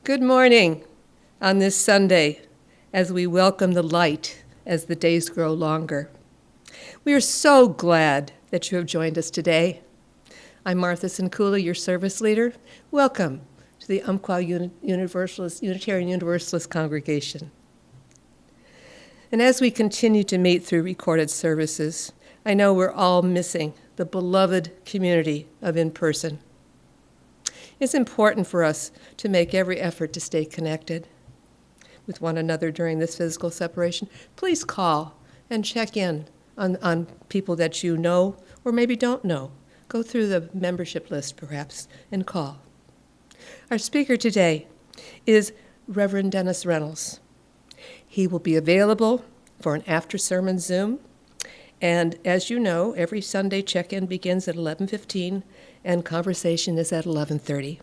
Good morning on this Sunday as we welcome the light as the days grow longer. We are so glad that you have joined us today. I'm Martha Sinkula, your service leader. Welcome to the Umpqua Unitarian Universalist congregation. And as we continue to meet through recorded services, I know we're all missing the beloved community of in-person. It's important for us to make every effort to stay connected with one another during this physical separation. Please call and check in on people that you know or maybe don't know. Go through the membership list, perhaps, and call. Our speaker today is Reverend Dennis Reynolds. He will be available for an after-sermon Zoom. And as you know, every Sunday check-in begins at 11:15 and conversation is at 11:30.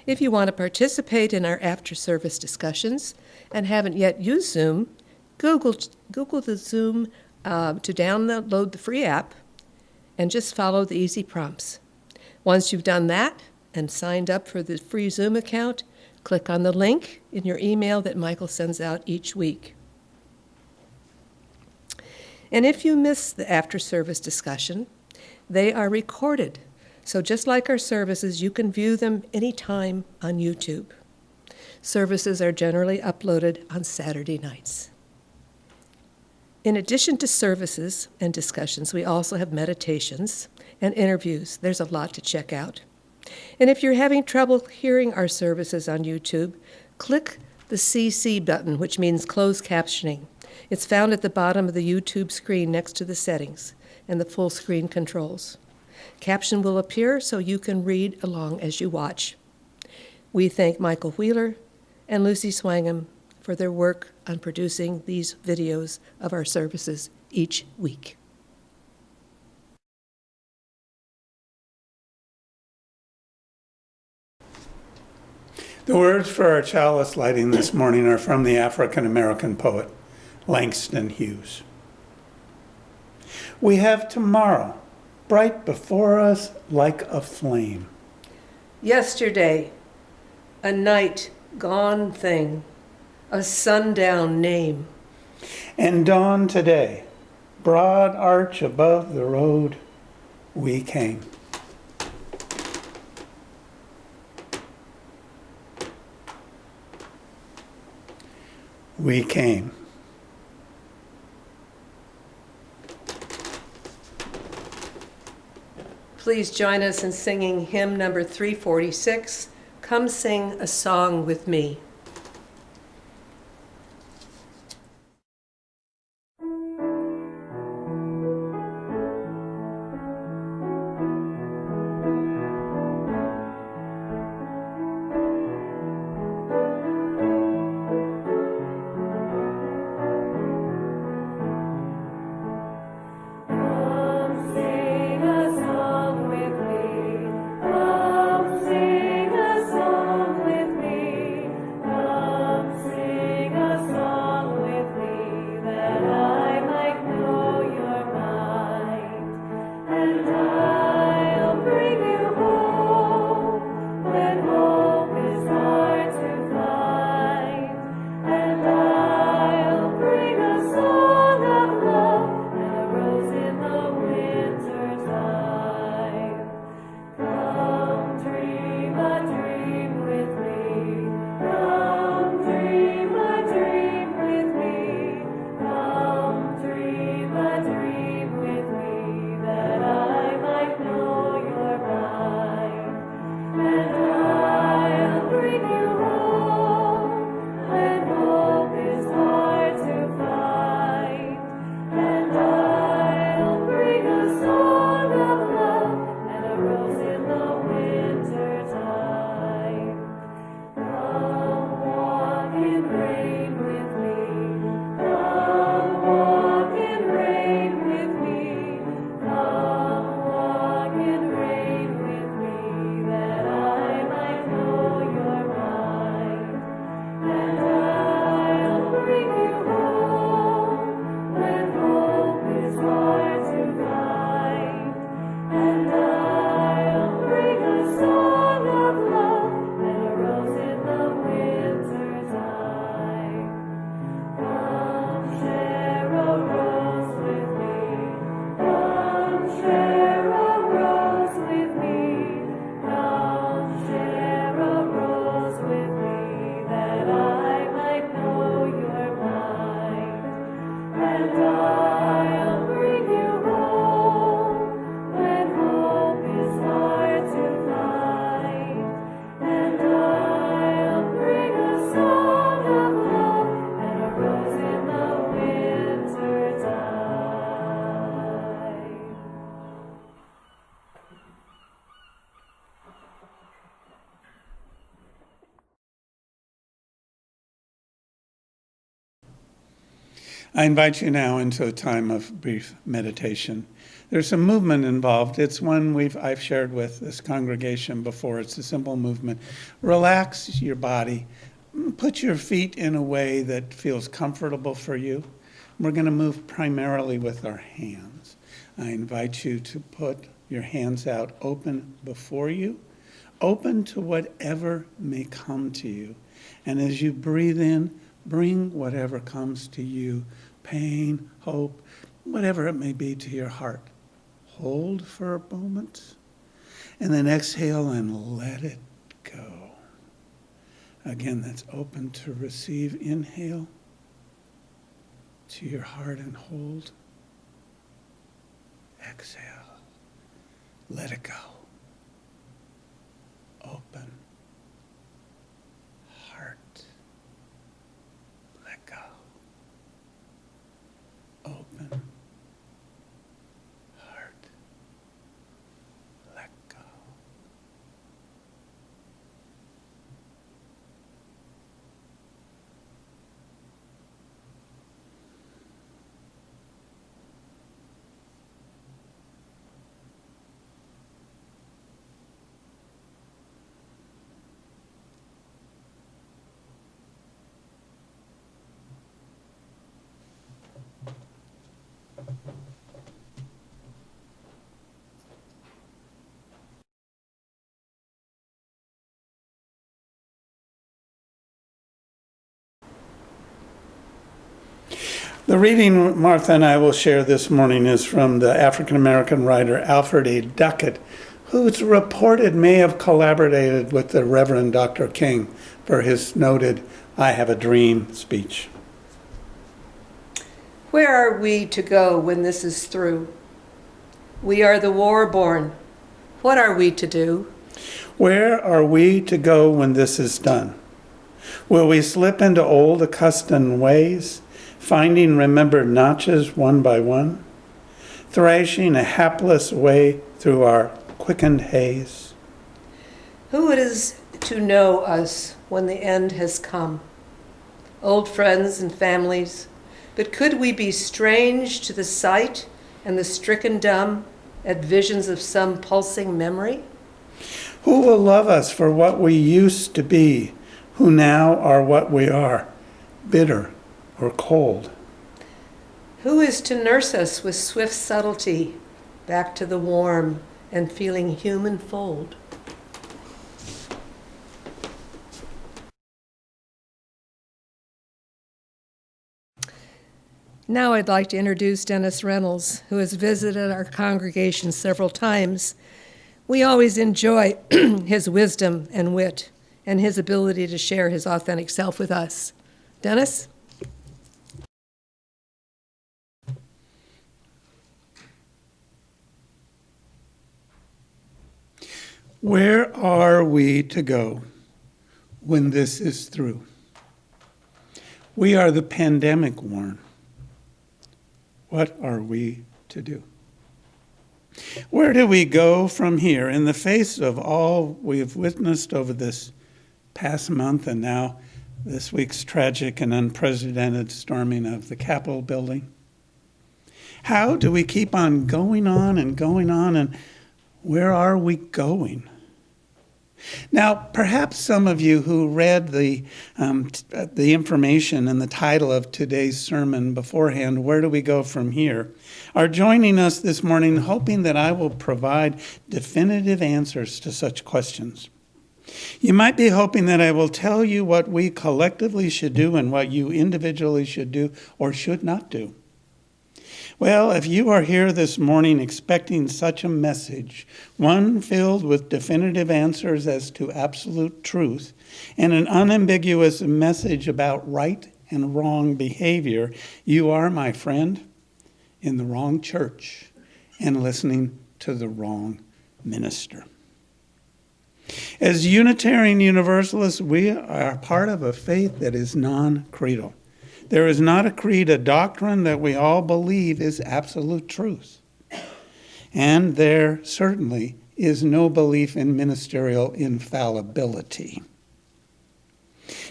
If you want to participate in our after-service discussions and haven't yet used Zoom, Google the Zoom to download the free app and just follow the easy prompts. Once you've done that and signed up for the free Zoom account, click on the link in your email that Michael sends out each week. And if you miss the after-service discussion, they are recorded. So just like our services, you can view them anytime on YouTube. Services are generally uploaded on Saturday nights. In addition to services and discussions, we also have meditations and interviews. There's a lot to check out. And if you're having trouble hearing our services on YouTube, click the CC button, which means closed captioning. It's found at the bottom of the YouTube screen next to the settings and the full screen controls. Caption will appear so you can read along as you watch. We thank Michael Wheeler and Lucy Swangham for their work on producing these videos of our services each week. The words for our chalice lighting this morning are from the African-American poet Langston Hughes. We have tomorrow bright before us like a flame. Yesterday, a night gone thing, a sundown name. And dawn today, broad arch above the road, we came. We came. Please join us in singing hymn number 346, Come Sing a Song with Me. Sing a song with me. I invite you now into a time of brief meditation. There's some movement involved. It's one I've shared with this congregation before. It's a simple movement. Relax your body. Put your feet in a way that feels comfortable for you. We're going to move primarily with our hands. I invite you to put your hands out open before you, open to whatever may come to you. And as you breathe in, bring whatever comes to you, pain, hope, whatever it may be, to your heart. Hold for a moment, and then exhale and let it go. Again, that's open to receive. Inhale to your heart and hold. Exhale. Let it go. Open. Heart. Let go. Open. Heart. Let go. The reading Martha and I will share this morning is from the African-American writer Alfred A. Duckett, who it's reported may have collaborated with the Reverend Dr. King for his noted "I Have a Dream" speech. Where are we to go when this is through? We are the war-born. What are we to do? Where are we to go when this is done? Will we slip into old accustomed ways, finding remembered notches one by one, thrashing a hapless way through our quickened haze? Who is to know us when the end has come? Old friends and families, but could we be strange to the sight and the stricken dumb at visions of some pulsing memory? Who will love us for what we used to be, who now are what we are, bitter or cold? Who is to nurse us with swift subtlety back to the warm and feeling human fold? Now I'd like to introduce Dennis Reynolds, who has visited our congregation several times. We always enjoy his wisdom and wit and his ability to share his authentic self with us. Dennis? Where are we to go when this is through? We are the pandemic worn. What are we to do? Where do we go from here in the face of all we have witnessed over this past month and now this week's tragic and unprecedented storming of the Capitol building? How do we keep on going on, and where are we going? Now, perhaps some of you who read the information and the title of today's sermon beforehand, "Where do we go from here?" are joining us this morning hoping that I will provide definitive answers to such questions. You might be hoping that I will tell you what we collectively should do and what you individually should do or should not do. Well, if you are here this morning expecting such a message, one filled with definitive answers as to absolute truth, and an unambiguous message about right and wrong behavior, you are, my friend, in the wrong church and listening to the wrong minister. As Unitarian Universalists, we are part of a faith that is non-creedal. There is not a creed, a doctrine that we all believe is absolute truth. And there certainly is no belief in ministerial infallibility.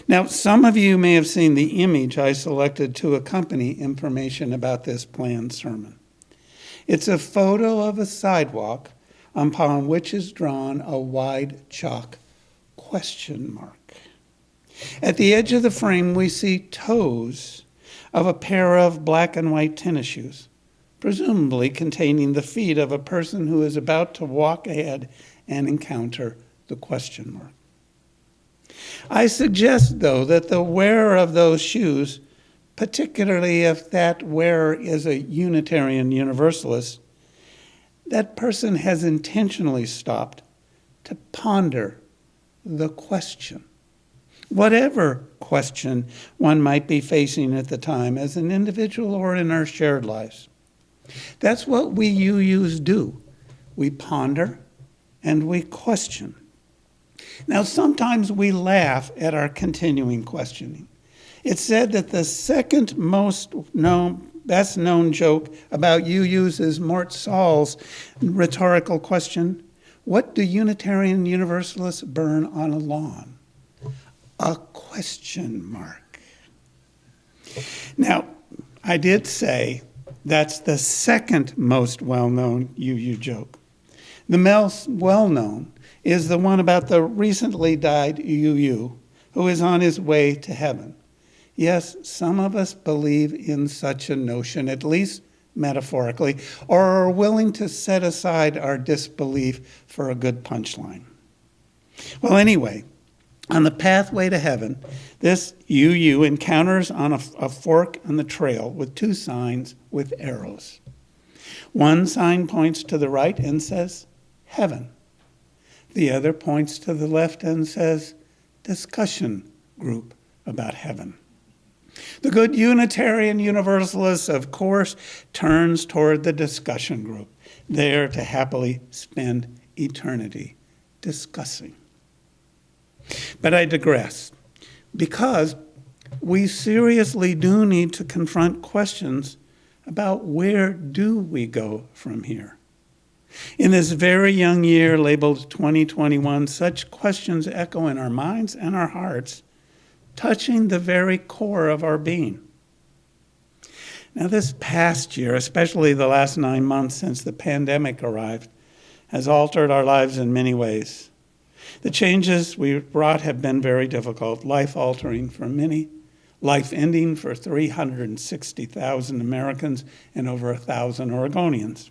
Now, some of you may have seen the image I selected to accompany information about this planned sermon. It's a photo of a sidewalk upon which is drawn a wide chalk question mark. At the edge of the frame, we see toes of a pair of black and white tennis shoes, presumably containing the feet of a person who is about to walk ahead and encounter the question mark. I suggest, though, that the wearer of those shoes, particularly if that wearer is a Unitarian Universalist, that person has intentionally stopped to ponder the question. Whatever question one might be facing at the time as an individual or in our shared lives. That's what we UUs do. We ponder and we question. Now, sometimes we laugh at our continuing questioning. It's said that the second best known joke about UUs is Mort Saul's rhetorical question, what do Unitarian Universalists burn on a lawn? A question mark. Now, I did say that's the second most well-known UU joke. The most well-known is the one about the recently died UU who is on his way to heaven. Yes, some of us believe in such a notion, at least metaphorically, or are willing to set aside our disbelief for a good punchline. Well, anyway, on the pathway to heaven, this UU encounters on a fork on the trail with two signs with arrows. One sign points to the right and says, heaven. The other points to the left and says, discussion group about heaven. The good Unitarian Universalist, of course, turns toward the discussion group, there to happily spend eternity discussing. But I digress, because we seriously do need to confront questions about where do we go from here. In this very young year labeled 2021, such questions echo in our minds and our hearts, touching the very core of our being. Now, this past year, especially the last 9 months since the pandemic arrived, has altered our lives in many ways. The changes we've brought have been very difficult, life-altering for many, life-ending for 360,000 Americans and over 1,000 Oregonians.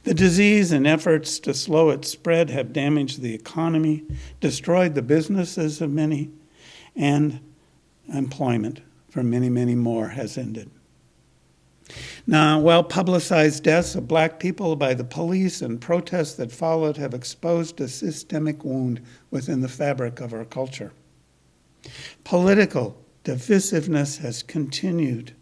The disease and efforts to slow its spread have damaged the economy, destroyed the businesses of many, and employment for many, many more has ended. Now, well-publicized deaths of black people by the police and protests that followed have exposed a systemic wound within the fabric of our culture. Political divisiveness has continued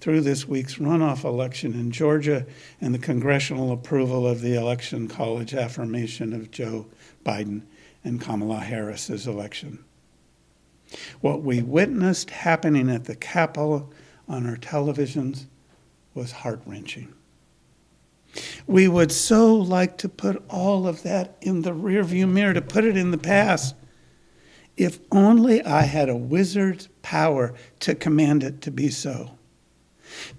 through this week's runoff election in Georgia and the congressional approval of the Election College affirmation of Joe Biden and Kamala Harris's election. What we witnessed happening at the Capitol on our televisions was heart-wrenching. We would so like to put all of that in the rearview mirror, to put it in the past. If only I had a wizard's power to command it to be so.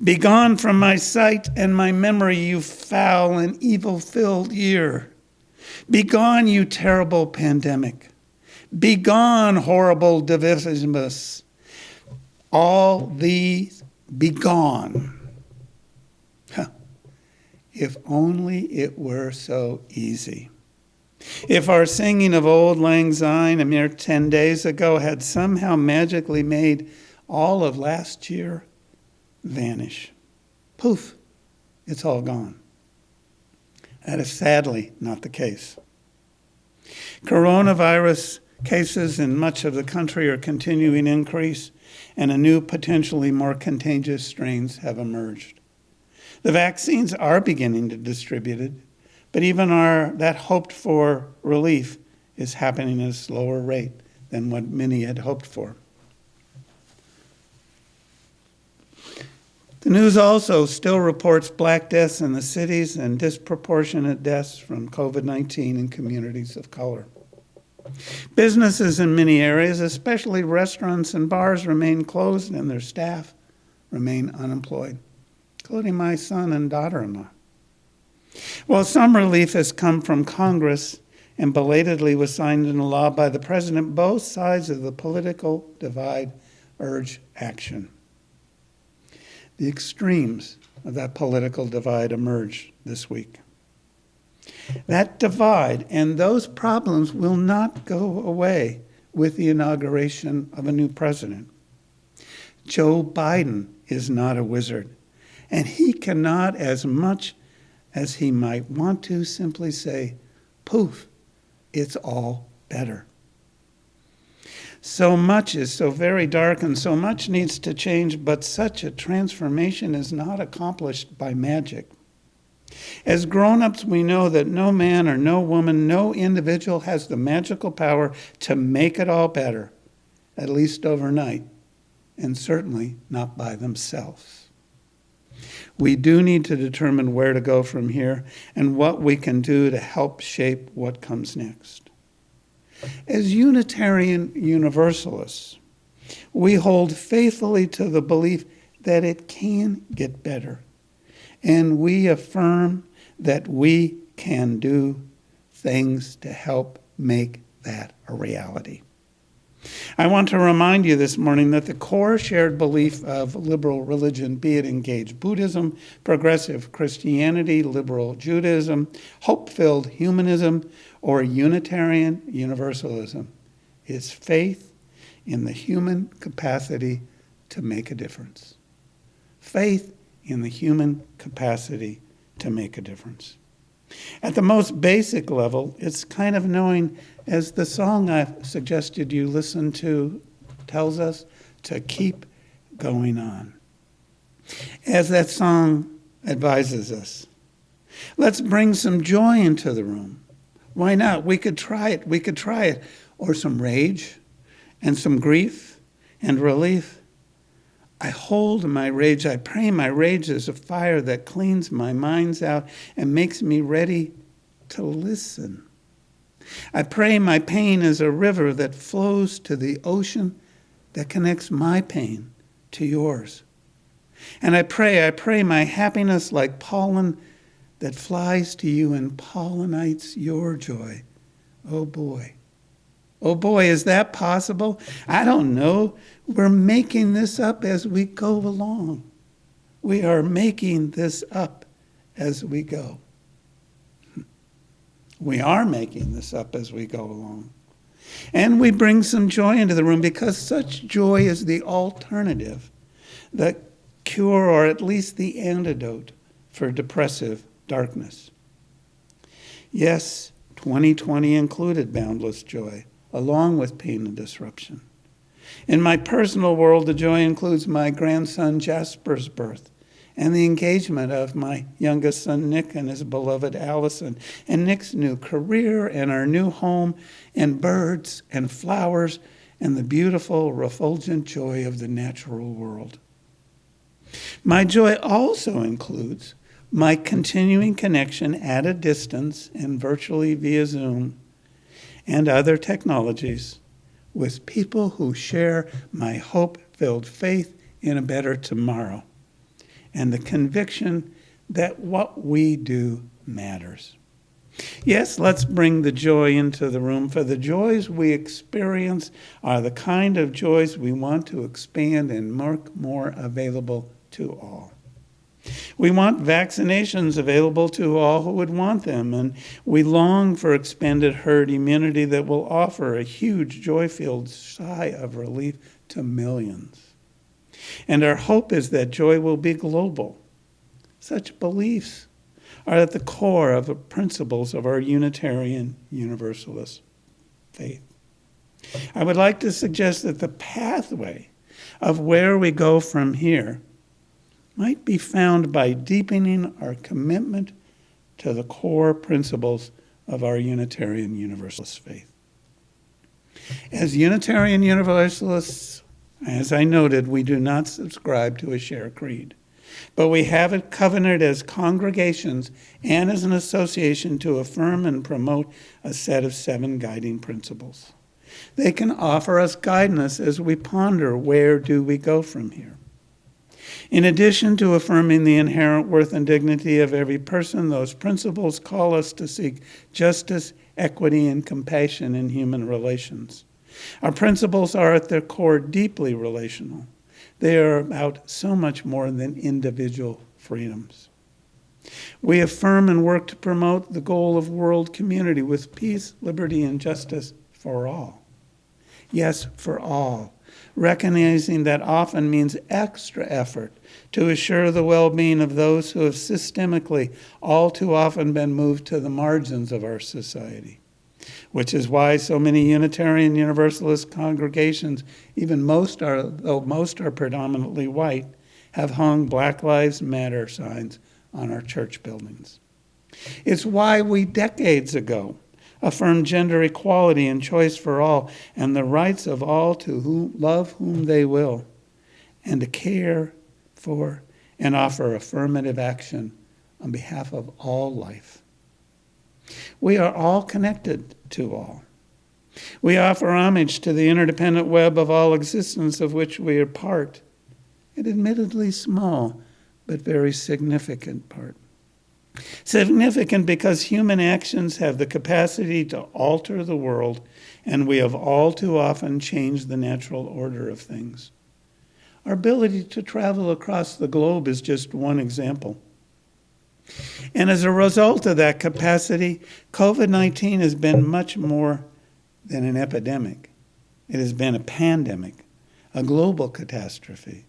Begone from my sight and my memory, you foul and evil-filled year. Begone, you terrible pandemic. Begone, horrible divisiveness. All these begone. If only it were so easy. If our singing of Auld Lang Syne a mere 10 days ago had somehow magically made all of last year vanish. Poof, it's all gone. That is sadly not the case. Coronavirus cases in much of the country are continuing to increase, and a new, potentially more contagious strains have emerged. The vaccines are beginning to be distributed, but even that hoped-for relief is happening at a slower rate than what many had hoped for. The news also still reports black deaths in the cities and disproportionate deaths from COVID-19 in communities of color. Businesses in many areas, especially restaurants and bars, remain closed and their staff remain unemployed, including my son and daughter-in-law. While some relief has come from Congress and belatedly was signed into law by the president, both sides of the political divide urge action. The extremes of that political divide emerged this week. That divide and those problems will not go away with the inauguration of a new president. Joe Biden is not a wizard, and he cannot, as much as he might want to, simply say, poof, it's all better. So much is so very dark and so much needs to change, but such a transformation is not accomplished by magic. As grown-ups, we know that no man or no woman, no individual has the magical power to make it all better, at least overnight, and certainly not by themselves. We do need to determine where to go from here and what we can do to help shape what comes next. As Unitarian Universalists, we hold faithfully to the belief that it can get better, and we affirm that we can do things to help make that a reality. I want to remind you this morning that the core shared belief of liberal religion, be it engaged Buddhism, progressive Christianity, liberal Judaism, hope-filled humanism, or Unitarian Universalism, is faith in the human capacity to make a difference. Faith in the human capacity to make a difference. At the most basic level, it's kind of knowing, as the song I've suggested you listen to tells us, to keep going on. As that song advises us, let's bring some joy into the room. Why not? We could try it. Or some rage and some grief and relief. I hold my rage. I pray my rage is a fire that cleans my minds out and makes me ready to listen. I pray my pain is a river that flows to the ocean that connects my pain to yours. And I pray my happiness like pollen that flies to you and pollinates your joy. Oh boy, is that possible? I don't know. We're making this up as we go along. We are making this up as we go. We are making this up as we go along. And we bring some joy into the room because such joy is the alternative, the cure, or at least the antidote for depressive darkness. Yes, 2020 included boundless joy, along with pain and disruption. In my personal world, the joy includes my grandson Jasper's birth and the engagement of my youngest son Nick and his beloved Allison, and Nick's new career and our new home, and birds and flowers and the beautiful, refulgent joy of the natural world. My joy also includes my continuing connection at a distance and virtually via Zoom and other technologies with people who share my hope-filled faith in a better tomorrow and the conviction that what we do matters. Yes, let's bring the joy into the room, for the joys we experience are the kind of joys we want to expand and make more available to all. We want vaccinations available to all who would want them, and we long for expanded herd immunity that will offer a huge joy-filled sigh of relief to millions. And our hope is that joy will be global. Such beliefs are at the core of the principles of our Unitarian Universalist faith. I would like to suggest that the pathway of where we go from here might be found by deepening our commitment to the core principles of our Unitarian Universalist faith. As Unitarian Universalists, as I noted, we do not subscribe to a shared creed. But we have it covenanted as congregations and as an association to affirm and promote a set of 7 guiding principles. They can offer us guidance as we ponder where do we go from here. In addition to affirming the inherent worth and dignity of every person, those principles call us to seek justice, equity, and compassion in human relations. Our principles are at their core deeply relational. They are about so much more than individual freedoms. We affirm and work to promote the goal of world community with peace, liberty, and justice for all. Yes, for all, recognizing that often means extra effort to assure the well-being of those who have systemically all too often been moved to the margins of our society. Which is why so many Unitarian Universalist congregations, though most are predominantly white, have hung Black Lives Matter signs on our church buildings. It's why we decades ago affirmed gender equality and choice for all and the rights of all to love whom they will and to care for and offer affirmative action on behalf of all life. We are all connected to all. We offer homage to the interdependent web of all existence of which we are part, an admittedly small but very significant part. Significant because human actions have the capacity to alter the world, and we have all too often changed the natural order of things. Our ability to travel across the globe is just one example. And as a result of that capacity, COVID-19 has been much more than an epidemic. It has been a pandemic, a global catastrophe,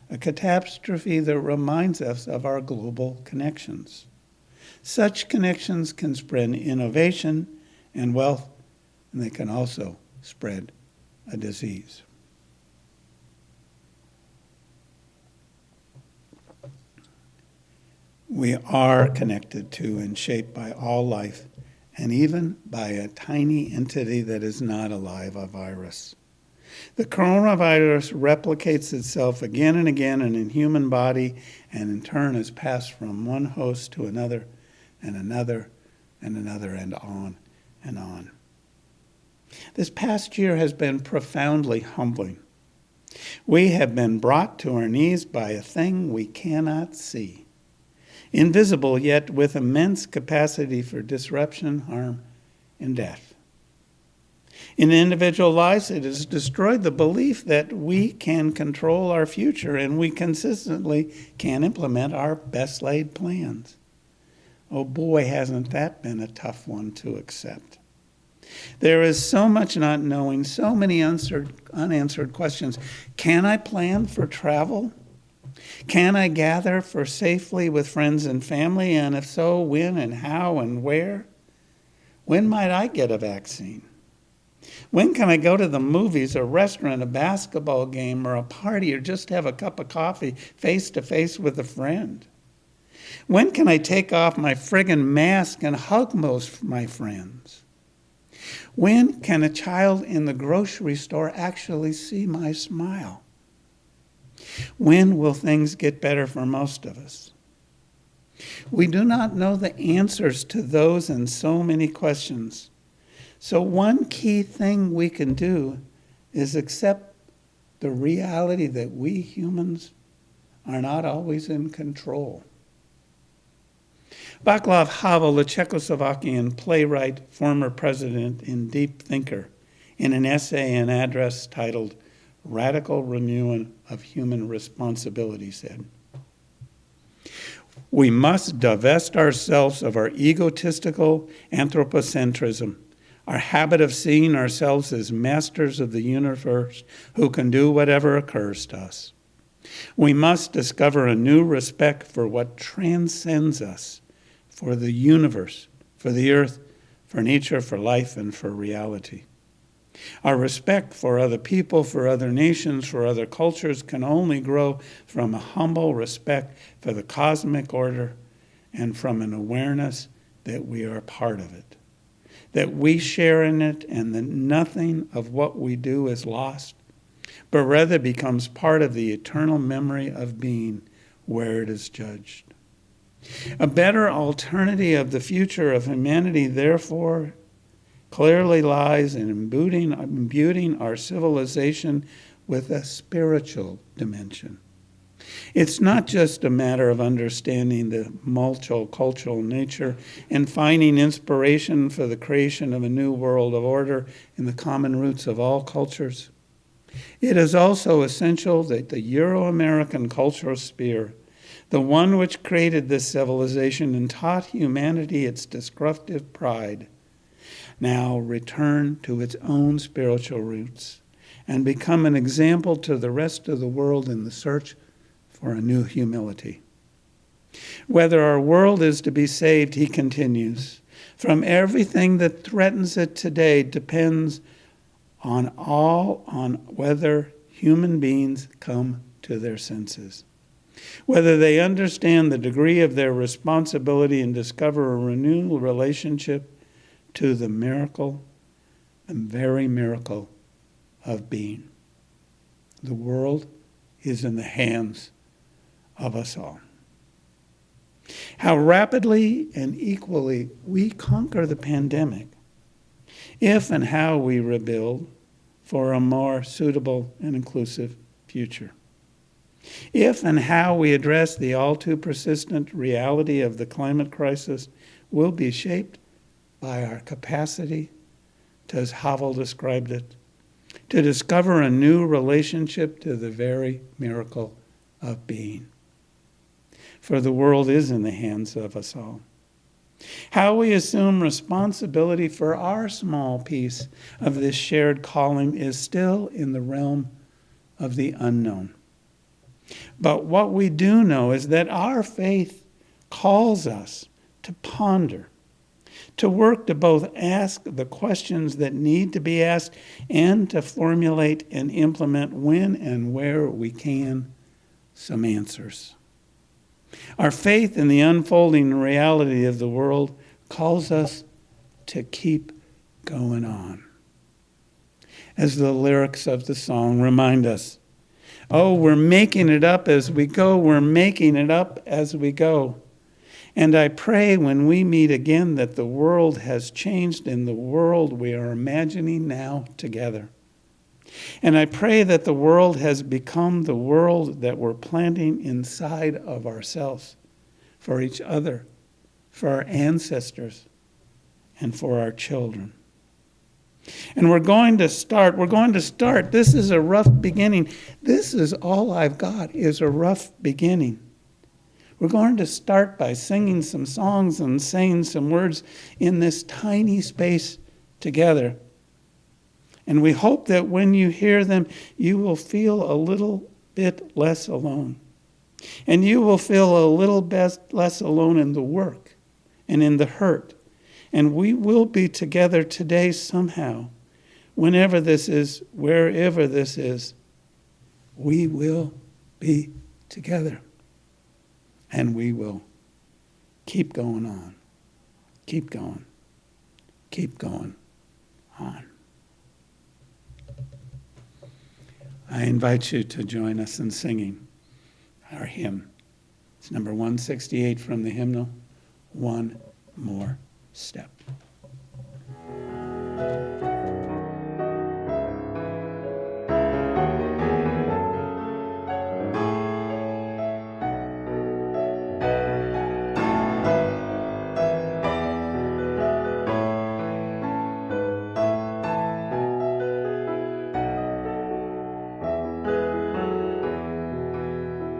a catastrophe that reminds us of our global connections. Such connections can spread innovation and wealth, and they can also spread a disease. We are connected to and shaped by all life, and even by a tiny entity that is not alive, a virus. The coronavirus replicates itself again and again in a human body, and in turn is passed from one host to another, and another, and another, and on and on. This past year has been profoundly humbling. We have been brought to our knees by a thing we cannot see. Invisible, yet with immense capacity for disruption, harm, and death. In individual lives, it has destroyed the belief that we can control our future and we consistently can implement our best laid plans. Oh boy, hasn't that been a tough one to accept. There is so much not knowing, so many unanswered questions. Can I plan for travel? Can I gather for safely with friends and family? And if so, when and how and where? When might I get a vaccine? When can I go to the movies, a restaurant, a basketball game, or a party, or just have a cup of coffee face to face with a friend? When can I take off my friggin' mask and hug most of my friends? When can a child in the grocery store actually see my smile? When will things get better for most of us? We do not know the answers to those and so many questions. So one key thing we can do is accept the reality that we humans are not always in control. Václav Havel, the Czechoslovakian playwright, former president and deep thinker, in an essay and address titled Radical Renewal of Human Responsibility, said, "We must divest ourselves of our egotistical anthropocentrism, our habit of seeing ourselves as masters of the universe who can do whatever occurs to us. We must discover a new respect for what transcends us, for the universe, for the earth, for nature, for life, and for reality. Our respect for other people, for other nations, for other cultures can only grow from a humble respect for the cosmic order and from an awareness that we are part of it, that we share in it and that nothing of what we do is lost, but rather becomes part of the eternal memory of being where it is judged. A better alternative of the future of humanity, therefore, clearly lies in imbuing our civilization with a spiritual dimension. It's not just a matter of understanding the multicultural nature and finding inspiration for the creation of a new world of order in the common roots of all cultures. It is also essential that the Euro-American cultural sphere, the one which created this civilization and taught humanity its destructive pride, now return to its own spiritual roots and become an example to the rest of the world in the search for a new humility. Whether our world is to be saved, he continues, from everything that threatens it today depends on whether human beings come to their senses, whether they understand the degree of their responsibility and discover a renewed relationship to the miracle, the very miracle of being. The world is in the hands of us all. How rapidly and equally we conquer the pandemic, if and how we rebuild for a more suitable and inclusive future. If and how we address the all too persistent reality of the climate crisis will be shaped by our capacity, as Havel described it, to discover a new relationship to the very miracle of being. For the world is in the hands of us all. How we assume responsibility for our small piece of this shared calling is still in the realm of the unknown. But what we do know is that our faith calls us to ponder, to work to both ask the questions that need to be asked and to formulate and implement when and where we can some answers. Our faith in the unfolding reality of the world calls us to keep going on. As the lyrics of the song remind us, oh, we're making it up as we go, we're making it up as we go. And I pray when we meet again that the world has changed in the world we are imagining now together. And I pray that the world has become the world that we're planting inside of ourselves, for each other, for our ancestors, and for our children. And we're going to start. This is a rough beginning. This is all I've got, is a rough beginning. We're going to start by singing some songs and saying some words in this tiny space together. And we hope that when you hear them, you will feel a little bit less alone. And you will feel a little bit less alone in the work and in the hurt. And we will be together today somehow. Whenever this is, wherever this is, we will be together. And we will keep going on. Keep going. Keep going on. I invite you to join us in singing our hymn. It's number 168 from the hymnal, One More Step.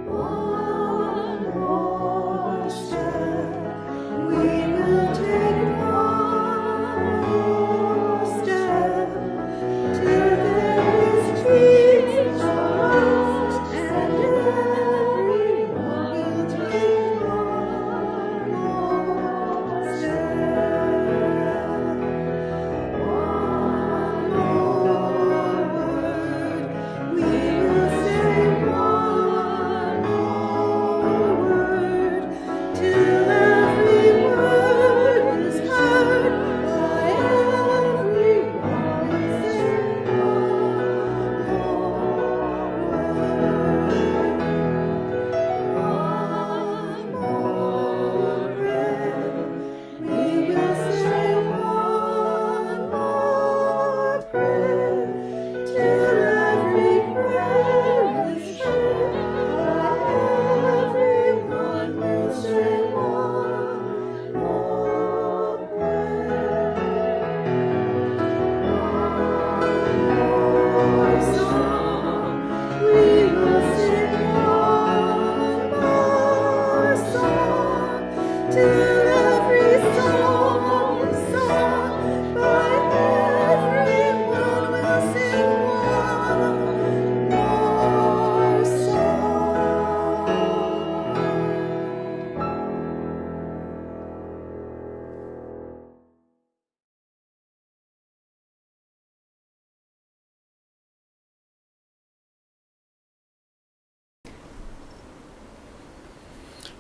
One more step we will take.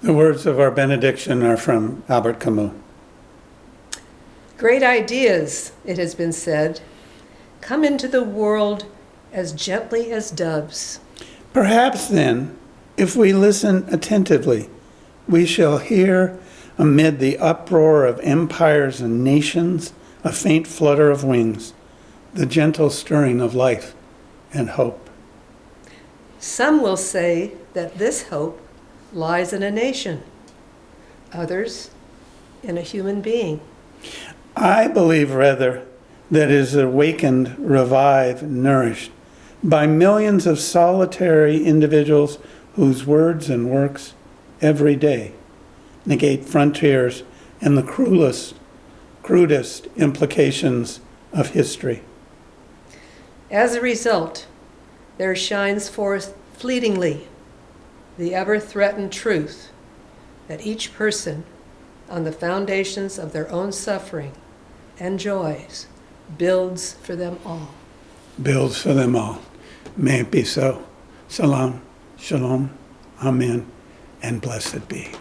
The words of our benediction are from Albert Camus. Great ideas, it has been said, come into the world as gently as doves. Perhaps then, if we listen attentively, we shall hear amid the uproar of empires and nations a faint flutter of wings, the gentle stirring of life and hope. Some will say that this hope lies in a nation, others in a human being. I believe rather that it is awakened, revived, nourished by millions of solitary individuals whose words and works every day negate frontiers and the crudest implications of history. As a result, there shines forth fleetingly the ever-threatened truth that each person, on the foundations of their own suffering and joys, builds for them all. Builds for them all. May it be so. Salam, shalom, amen, and blessed be.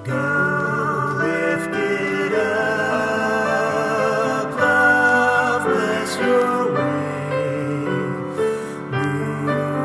Go lift it up, love bless your way. Move